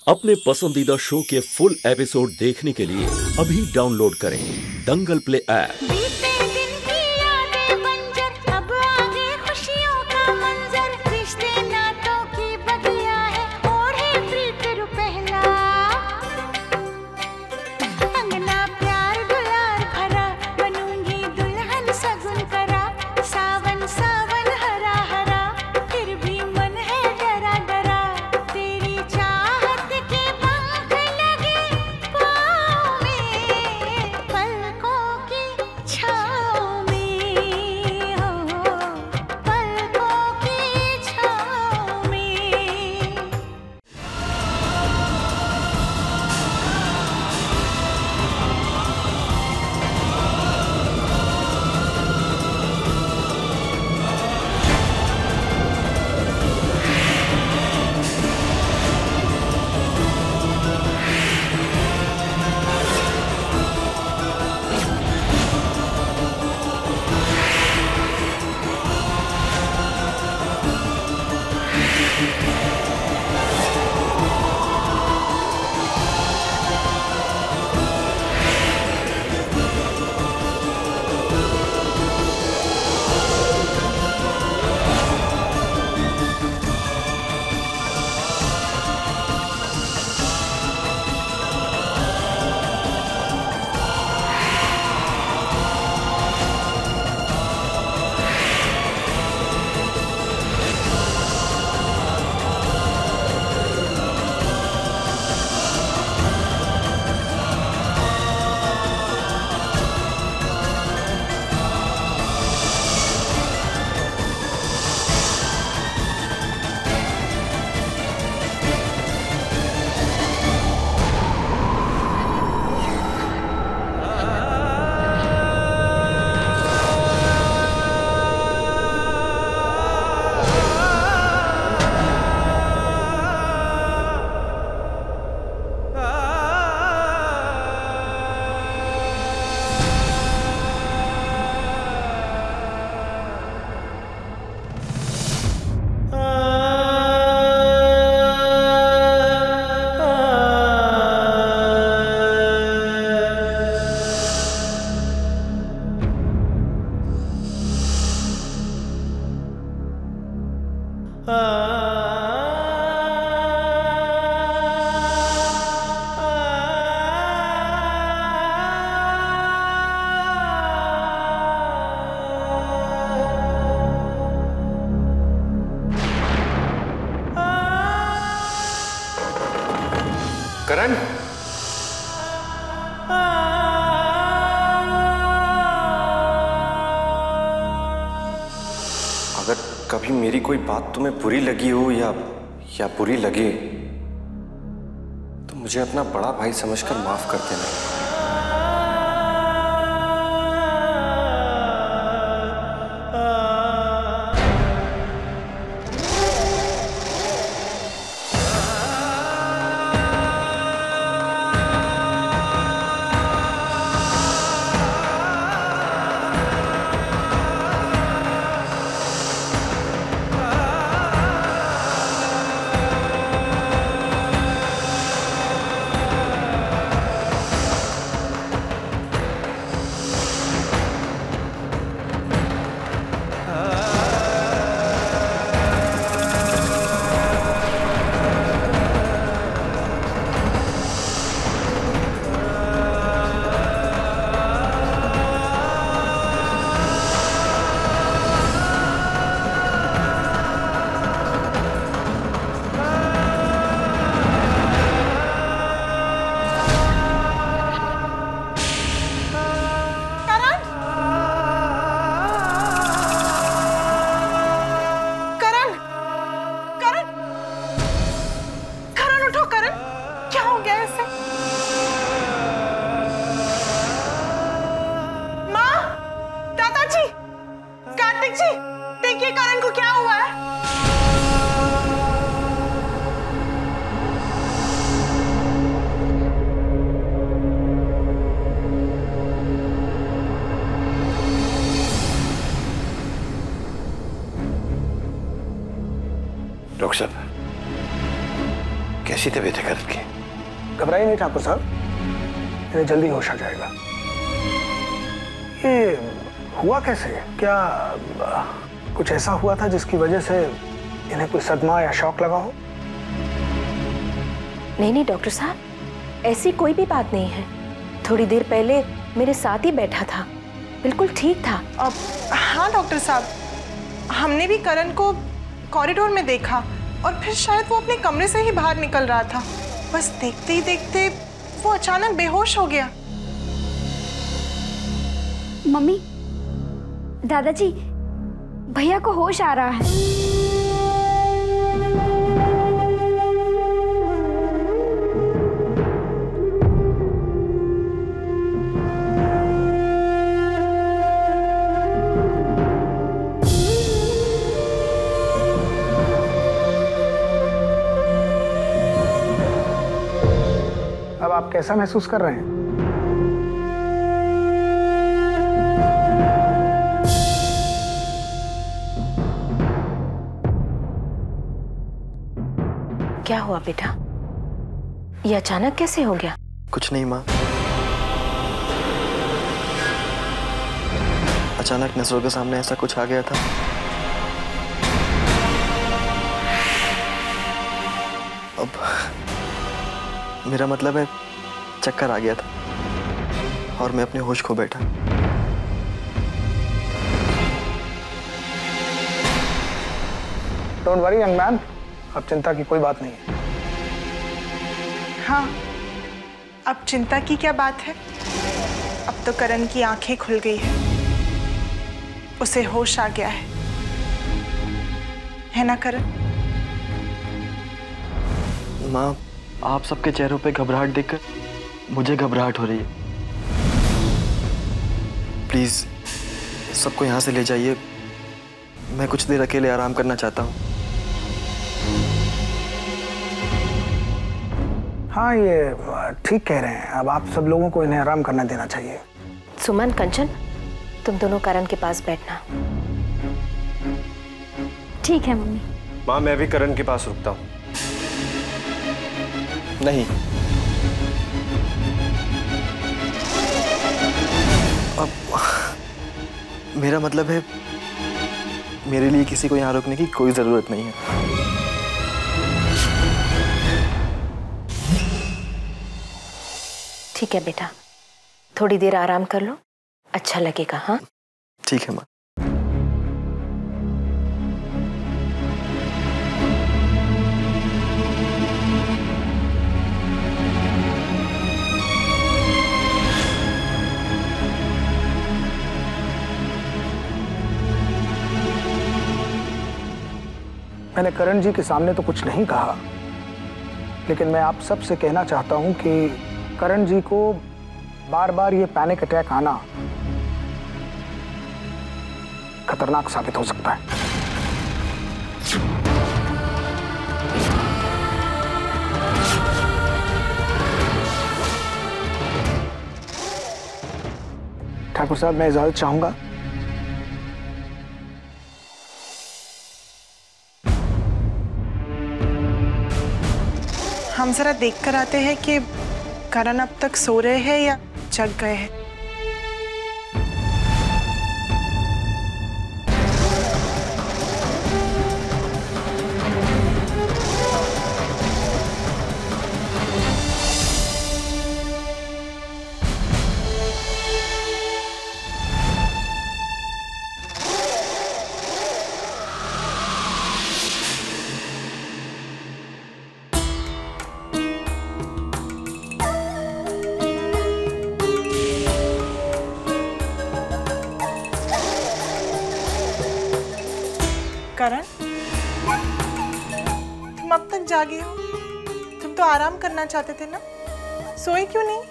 अपने पसंदीदा शो के फुल एपिसोड देखने के लिए अभी डाउनलोड करें दंगल प्ले ऐप। करण, अगर कभी मेरी कोई बात तुम्हें बुरी लगी हो या बुरी लगे तो मुझे अपना बड़ा भाई समझकर माफ कर देना। कैसी तबीयत है करण की? घबराइए नहीं ठाकुर साहब, इन्हें जल्दी होश आ जाएगा। ये हुआ कैसे? क्या कुछ ऐसा हुआ था जिसकी वजह से इन्हें कोई सदमा या शॉक लगा हो? नहीं डॉक्टर साहब, ऐसी कोई भी बात नहीं है। थोड़ी देर पहले मेरे साथ ही बैठा था, बिल्कुल ठीक था। हाँ डॉक्टर साहब, हमने भी करण को कॉरिडोर में देखा और फिर शायद वो अपने कमरे से ही बाहर निकल रहा था। बस देखते ही देखते वो अचानक बेहोश हो गया। मम्मी, दादाजी, भैया को होश आ रहा है। अब आप कैसा महसूस कर रहे हैं? क्या हुआ बेटा? ये अचानक कैसे हो गया? कुछ नहीं माँ, अचानक नजरों के सामने ऐसा कुछ आ गया था। अब मेरा मतलब है चक्कर आ गया था और मैं अपने होश खो बैठा। डोंट वरी यंग मैन, अब चिंता की कोई बात नहीं है। हाँ, अब चिंता की क्या बात है? अब तो करण की आंखें खुल गई है, उसे होश आ गया है ना करण? माँ, आप सबके चेहरों पे घबराहट देखकर मुझे घबराहट हो रही है। प्लीज सबको यहाँ से ले जाइए, मैं कुछ देर अकेले आराम करना चाहता हूँ। हाँ, ये ठीक कह रहे हैं। अब आप सब लोगों को इन्हें आराम करना देना चाहिए। सुमन, कंचन, तुम दोनों करण के पास बैठना। ठीक है मम्मी। माँ, मैं भी करण के पास रुकता हूँ। नहीं, अब मेरा मतलब है मेरे लिए किसी को यहाँ रुकने की कोई जरूरत नहीं है। ठीक है बेटा, थोड़ी देर आराम कर लो, अच्छा लगेगा। हाँ ठीक है माँ। मैंने करण जी के सामने तो कुछ नहीं कहा, लेकिन मैं आप सब से कहना चाहता हूं कि करण जी को बार बार ये पैनिक अटैक आना खतरनाक साबित हो सकता है। ठाकुर साहब, मैं इजाजत चाहूंगा। हम जरा देख कर आते हैं कि करण अब तक सो रहे हैं या जग गए हैं। करण, तुम अब तक जागे हो? तुम तो आराम करना चाहते थे ना, सोए क्यों नहीं?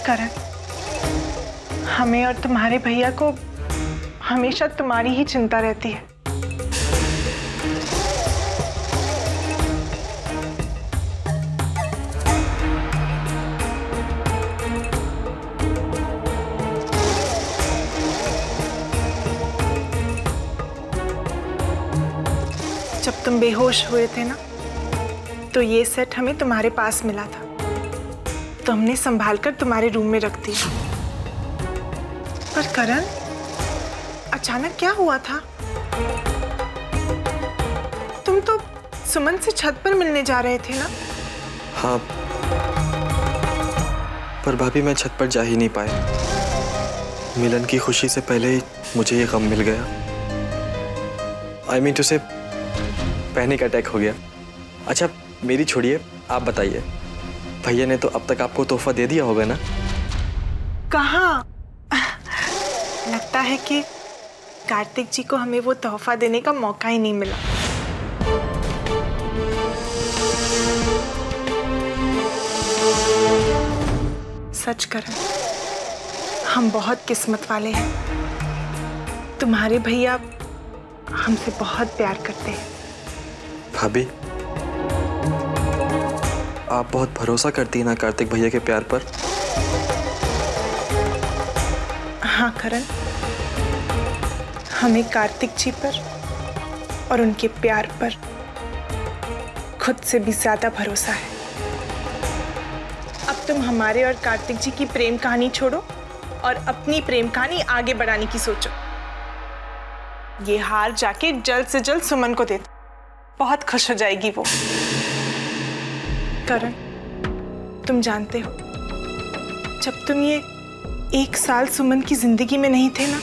करण, हमें और तुम्हारे भैया को हमेशा तुम्हारी ही चिंता रहती है। जब तुम बेहोश हुए थे ना, तो ये सेट हमें तुम्हारे पास मिला था, तो हमने संभाल कर तुम्हारे रूम में रख दिया। पर करण, अचानक क्या हुआ था? तुम तो सुमन से छत पर मिलने जा रहे थे ना? हाँ, पर भाभी मैं छत पर जा ही नहीं पाया। मिलन की खुशी से पहले ही मुझे ये गम मिल गया। I mean to say, panic attack हो गया। अच्छा मेरी छोड़िए, आप बताइए, भैया ने तो अब तक आपको तोहफा दे दिया होगा ना? कहाँ? लगता है कि कार्तिक जी को हमें वो तोहफा देने का मौका ही नहीं मिला। सच करें, हम बहुत किस्मत वाले हैं। तुम्हारे भैया हमसे बहुत प्यार करते हैं। भाभी, आप बहुत भरोसा करती हैं ना कार्तिक भैया के प्यार पर? हाँ करण, हमें कार्तिक जी पर और उनके प्यार पर खुद से भी ज्यादा भरोसा है। अब तुम हमारे और कार्तिक जी की प्रेम कहानी छोड़ो और अपनी प्रेम कहानी आगे बढ़ाने की सोचो। ये हार जाके जल्द से जल्द सुमन को दे दो, बहुत खुश हो जाएगी वो। करण, तुम जानते हो, जब तुम ये 1 साल सुमन की जिंदगी में नहीं थे ना,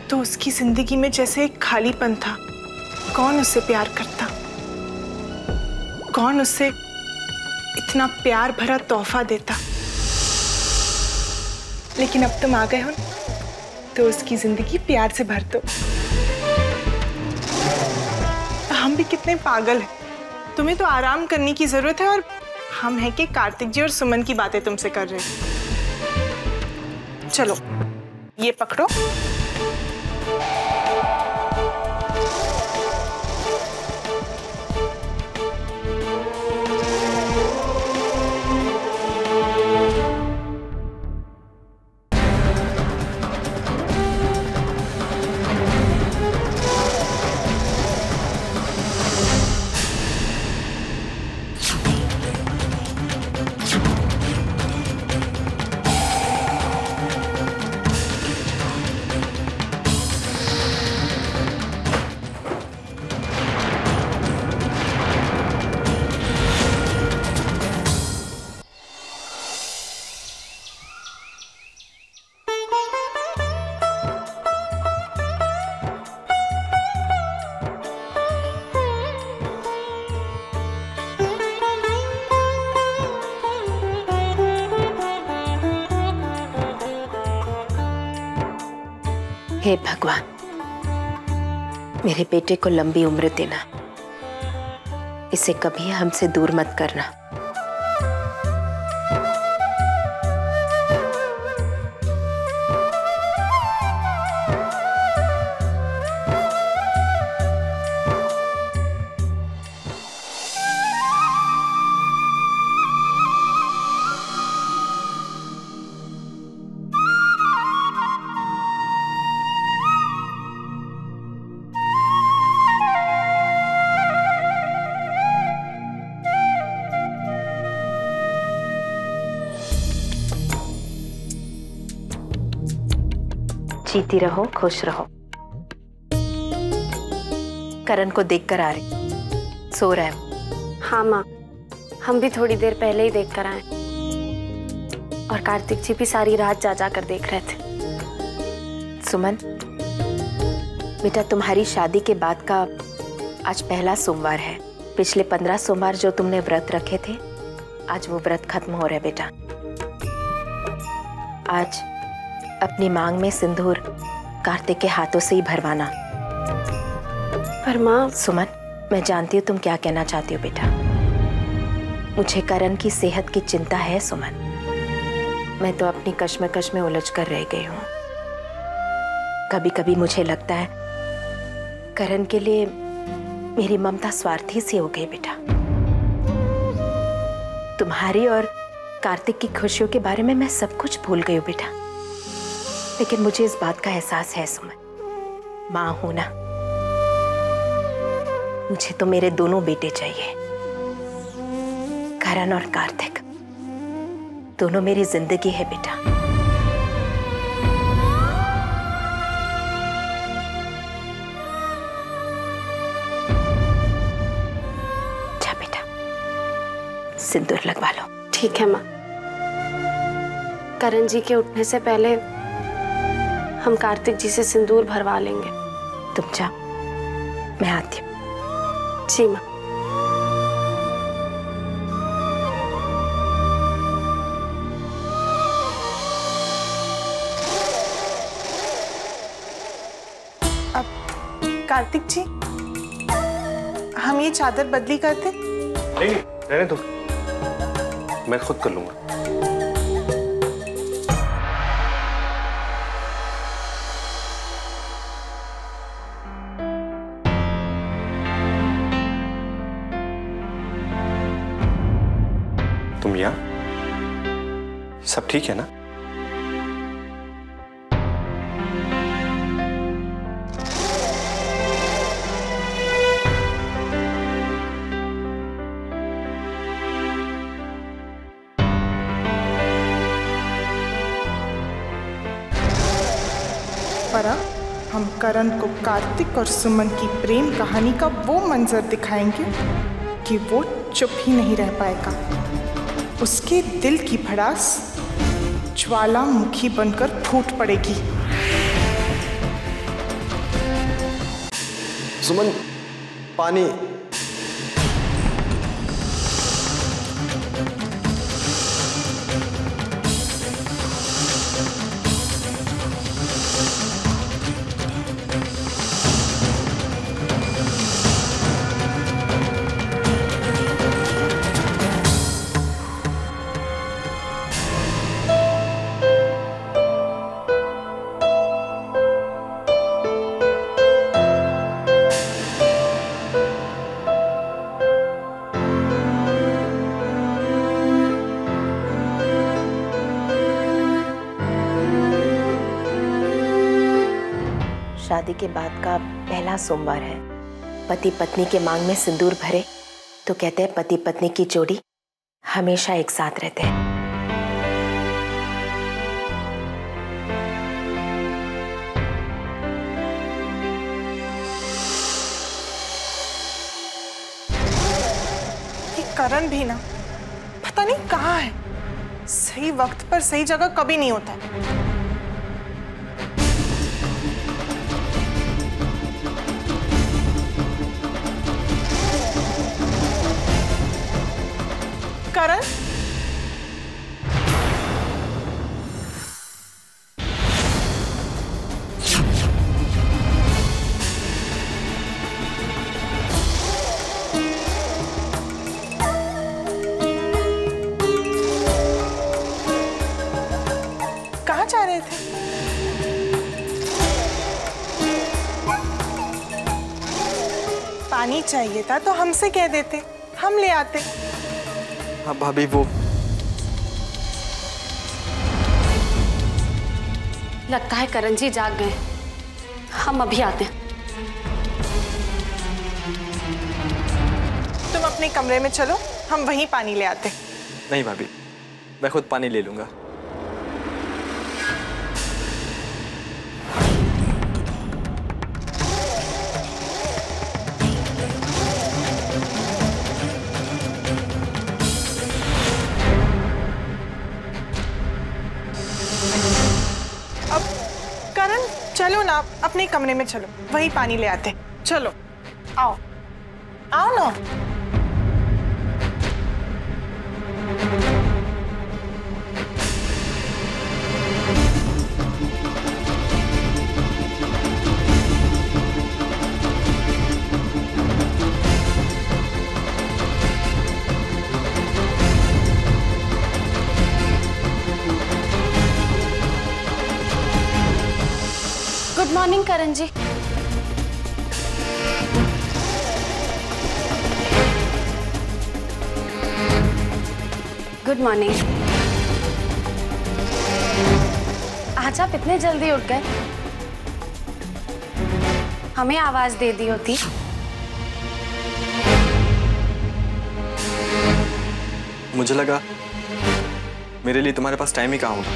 तो उसकी जिंदगी में जैसे एक खालीपन था। कौन उससे प्यार करता? कौन उससे इतना प्यार भरा तोहफा देता? लेकिन अब तुम आ गए हो, तो उसकी जिंदगी प्यार से भर दो। हम भी कितने पागल हैं। तुम्हें तो आराम करने की जरूरत है और हम हैं कि कार्तिक जी और सुमन की बातें तुमसे कर रहे हैं। चलो ये पकड़ो। हे भगवान, मेरे बेटे को लंबी उम्र देना, इसे कभी हमसे दूर मत करना। जीती रहो, खुश रहो। करण को देखकर आ रही, सो रहा है। हाँ माँ, हम भी थोड़ी देर पहले ही देख कर आए और कार्तिक जी भी सारी रात जा कर देख रहे थे। सुमन बेटा, तुम्हारी शादी के बाद का आज पहला सोमवार है। पिछले 15 सोमवार जो तुमने व्रत रखे थे, आज वो व्रत खत्म हो रहा है बेटा। आज अपनी मांग में सिंदूर कार्तिक के हाथों से ही भरवाना। पर माँ, सुमन, मैं जानती हूँ तुम क्या कहना चाहती हो बेटा। मुझे करण की सेहत की चिंता है सुमन। मैं तो अपनी कश्मकश में उलझ कर रह गई हूँ। कभी कभी मुझे लगता है करण के लिए मेरी ममता स्वार्थी सी हो गई बेटा। तुम्हारी और कार्तिक की खुशियों के बारे में मैं सब कुछ भूल गई हूँ बेटा। लेकिन मुझे इस बात का एहसास है सुमन, माँ हूं ना। मुझे तो मेरे दोनों बेटे चाहिए, करण और कार्तिक। दोनों मेरी जिंदगी है बेटा। जा बेटा, सिंदूर लगवा लो। ठीक है माँ। करण जी के उठने से पहले हम कार्तिक जी से सिंदूर भरवा लेंगे। तुम जा, मैं आती हूँ। जी माँ। अब कार्तिक जी, हम ये चादर बदली करते? नहीं, रहने दो, मैं खुद कर लूंगा। तुम यहाँ? सब ठीक है ना? परा, हम करण को कार्तिक और सुमन की प्रेम कहानी का वो मंजर दिखाएंगे कि वो चुप ही नहीं रह पाएगा। उसके दिल की भड़ास ज्वालामुखी बनकर फूट पड़ेगी। सुमन, पानी। शादी के बाद का पहला सोमवार है। पति पत्नी के मांग में सिंदूर भरे तो कहते हैं पति पत्नी की जोड़ी हमेशा एक साथ रहते हैं। ये करण भी ना पता नहीं कहाँ है। सही वक्त पर सही जगह कभी नहीं होता। करण, कहाँ जा रहे थे? पानी चाहिए था तो हमसे कह देते, हम ले आते। हाँ भाभी, वो लगता है करण जी जाग गए। हम अभी आते हैं। तुम अपने कमरे में चलो, हम वहीं पानी ले आते। नहीं भाभी, मैं खुद पानी ले लूंगा। चलो ना, अपने कमरे में चलो, वही पानी ले आते। चलो, आओ आओ ना। Good morning Karan ji. Good morning. आज आप इतने जल्दी उठ गए? हमें आवाज दे दी होती। मुझे लगा मेरे लिए तुम्हारे पास टाइम ही कहाँ होगा।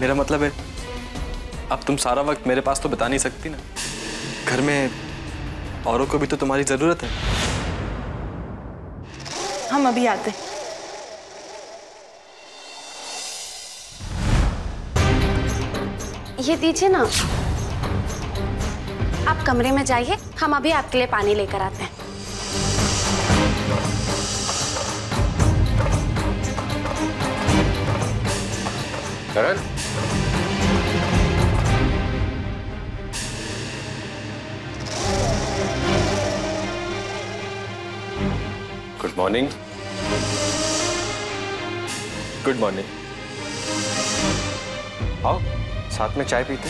मेरा मतलब है अब तुम सारा वक्त मेरे पास तो बिता नहीं सकती ना। घर में औरों को भी तो तुम्हारी जरूरत है। हम अभी आते। ये दीजिए ना, आप कमरे में जाइए, हम अभी आपके लिए पानी लेकर आते हैं। करण, गुड मॉर्निंग। Good morning. आओ साथ में चाय पीते।